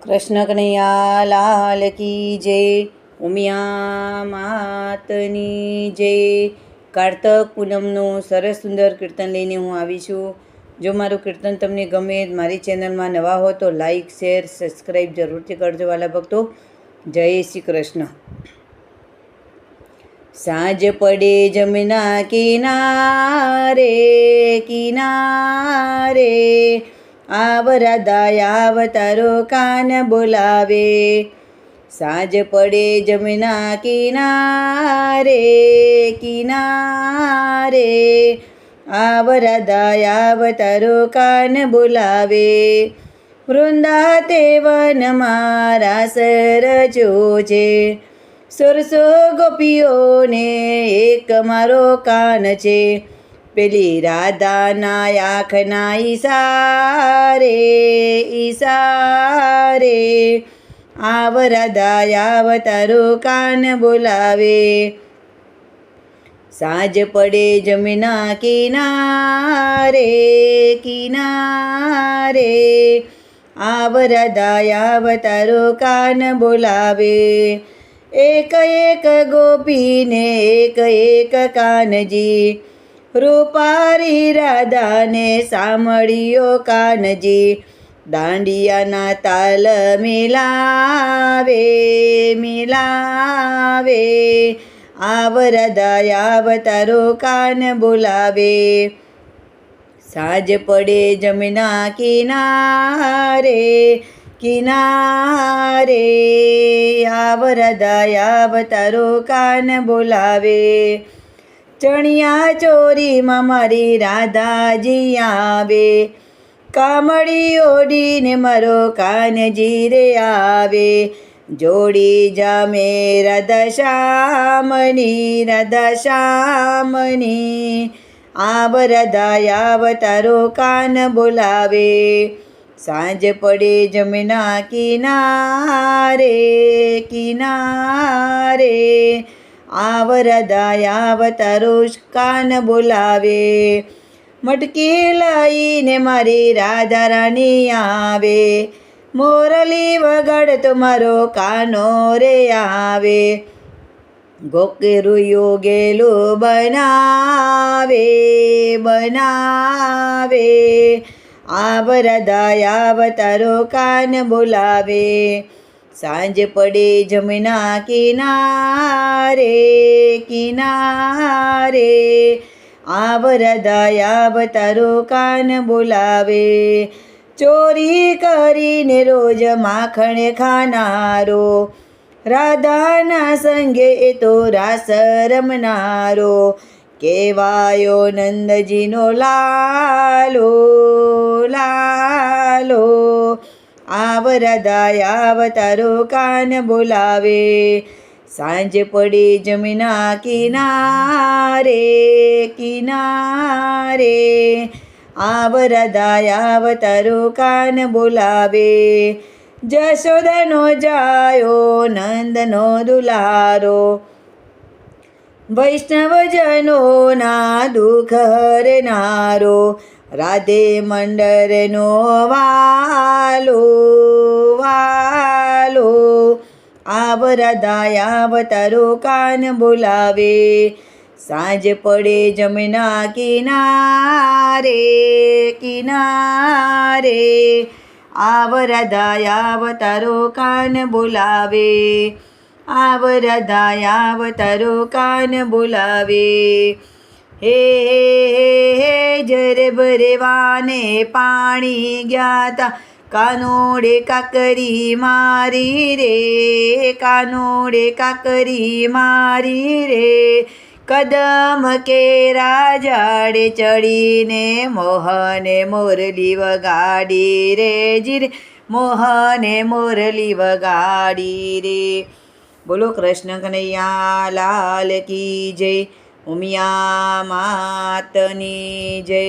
કૃષ્ણ કનૈયા લાલ કી જય. ઉમિયા માતની જય. કારતક પૂનમનું સરસ સુંદર કીર્તન લઈને હું આવી છું. જો મારું કીર્તન તમને ગમે, મારી ચેનલમાં નવા હો તો લાઈક, શેર, સબસ્ક્રાઈબ જરૂરથી કરજો વાલા ભક્તો. જય શ્રી કૃષ્ણ. સાંજ પડે જમના કિનારે કિનારે, આવ રાધા આવ તારો કાન બોલાવે. સાંજ પડે જમના કિનારે કિનારે, આવ રાધા આવ તારો કાન બોલાવે. વૃંદા તે વનમાં રાસ રચ્યો છે, સુરસો ગોપીઓને એક મારો કાન છે. પેલી રાધાના આંખના ઈશારે ઈશારે, આવ રાધા આવ તારો કાન બોલાવે. સાંજ પડે જમના કિનારે કિનારે, આવ રાધા આવ તારો કાન બોલાવે. એક એક ગોપીને એક એક કાનજી, રૂપારી રાધાને સાંભળ્યો કાનજી. દાંડિયાના તાલ મિલાવે મિલાવે, આવ રાધા આવ તારો કાન બોલાવે. સાંજ પડે જમના કિનારે કિનારે, આવ રાધા આવ તારો કાન બોલાવે. ચણિયા ચોરીમાં મારી રાધાજી આવે, કામળી ઓઢીને મારો કાનજી રે આવે. જોડી જામે રાધા શ્યામની રાધા શ્યામની, આવ રાધા આવ તારો કાન બોલાવે. સાંજ પડે જમના કિનારે કિનારે, આવ રાધા આવ તારો કાન બોલાવે. મટકી લઈને મારી રાધા રાણી આવે, મોરલી વગાડતો મારો કાનો રે આવે. ગોકેરું યોગેલું બનાવે બનાવે, આવ રાધા આવ તારો કાન બોલાવે. સાંજ પડે જમના કિનારે કિનારે, આવ રાધા આવ તારો કાન બોલાવે. ચોરી કરીને રોજ માખણ ખાનારો, રાધાના સંગે એ તો રાસ રમનારો. કેવાયો નંદજીનો લાલો લાલો, આવ રાધા આવ તારો કાન બોલાવે. સાંજ પડે જમના કિનારે કિનારે, આવ રાધા આવ તારો કાન બોલાવે. જશોદાનો જાયો નંદનો દુલારો, વૈષ્ણવજનોના દુઃખ હરનારો. રાધે મંડળનો વાલો વાલો, આવ રાધા આવ તારો કાન બોલાવે. સાંજ પડે જમના કિનારે કિનારે, આવ રાધા આવ તારો કાન બોલાવે. આવ રાધા આવ તારો કાન બોલાવે. હે હે જરે ભરવાને પાણી ગયા તા, કાનોડે કાકરી મારી રે કાનોડે કાકરી મારી રે. કદમ કેરા ઝાડે ચડીને મોહને મોરલી વગાડી રે જીરે, મોહને મોરલી વગાડી રે. બોલો કૃષ્ણ કનૈયા લાલ કી જય. ઉમિયા માતની જય.